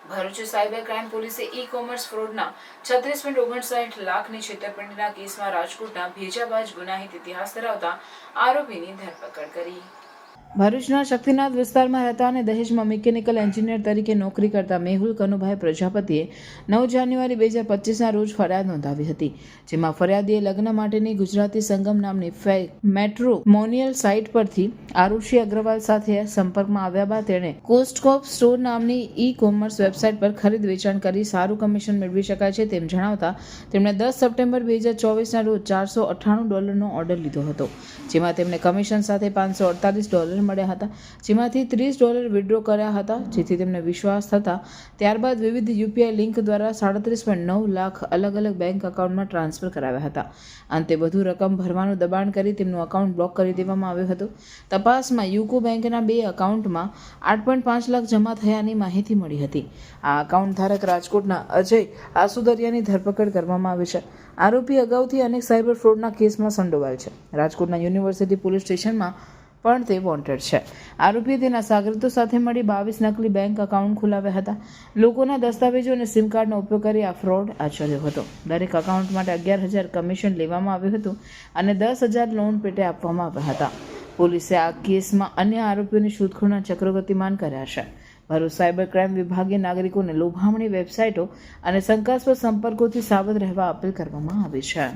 Bharuch cyber crime પોલીસે e-commerce ફ્રોડના 36.59 લાખની છેતરપિંડીના કેસમાં રાજકોટના ભેજાબાજ ગુનાહિત ઇતિહાસ ધરાવતા આરોપીની ધરપકડ કરી. ભરૂચના શક્તિનાથ વિસ્તારમાં રહેતા અને દહેજમાં મિકેનિકલ એન્જિનિયર તરીકે નોકરી કરતા મેહુલ કનુભાઈ પ્રજાપતિએ 9 જાન્યુઆરી 2025ના રોજ ફરિયાદ નોંધાવી હતી, જેમાં ફરિયાદીએ લગ્ન માટેની ગુજરાતી સંગમ નામની ફેક મેટ્રોમોનિયલ સાઇટ પરથી આરુષિ અગ્રવાલ સાથે સંપર્કમાં આવ્યા બાદ તેણે કોસ્ટકોપ સ્ટોર નામની ઈ-કોમર્સ વેબસાઇટ પર ખરીદ વેચાણ કરી સારું કમિશન મેળવી શકાય છે તેમ જણાવતા તેમણે 10 સપ્ટેમ્બર 2024ના રોજ $498નો ઓર્ડર લીધો હતો, જેમાં તેમણે કમિશન સાથે $548 મળ્યા હતા, જેમાંથી $30 વિડ્રો કર્યા હતા, જેથી તેમને વિશ્વાસ થતા ત્યારબાદ વિવિધ યુપીઆઈ લિંક દ્વારા 37.9 લાખ અલગ અલગ બેંક એકાઉન્ટમાં ટ્રાન્સફર કરાવ્યા હતા. અંતે વધુ રકમ ભરવાનું દબાણ કરી તેમનું એકાઉન્ટ બ્લોક કરી દેવામાં આવ્યું હતું. તપાસમાં યુકો બેંકના 2 એકાઉન્ટમાં 8.5 લાખ જમા થયાની માહિતી મળી હતી. આ એકાઉન્ટ ધારક રાજકોટના અજય આસુદરિયાની ધરપકડ કરવામાં આવી છે. આરોપી અગાઉથી અનેક સાયબર ફ્રોડના કેસમાં સંડોવાયેલ છે. રાજકોટના યુનિવર્સિટી પોલીસ સ્ટેશનમાં પણ તે વોન્ટેડ છે. આરોપીએ તેના સાગરીતો સાથે મળી 22 નકલી બેંક એકાઉન્ટ ખોલાવ્યા હતા. લોકોના દસ્તાવેજો અને સિમ કાર્ડનો ઉપયોગ કરી આ ફ્રોડ આચર્યો હતો. દરેક એકાઉન્ટ માટે 11,000 કમિશન લેવામાં આવ્યું હતું અને 10,000 લોન પેટે આપવામાં આવ્યા હતા. પોલીસે આ કેસમાં અન્ય આરોપીઓની શોધખોળના ચક્રો ગતિમાન કર્યા છે. ભરૂચ સાયબર ક્રાઇમ વિભાગે નાગરિકોને લોભામણી વેબસાઇટો અને શંકાસ્પદ સંપર્કોથી સાવધ રહેવા અપીલ કરવામાં આવી છે.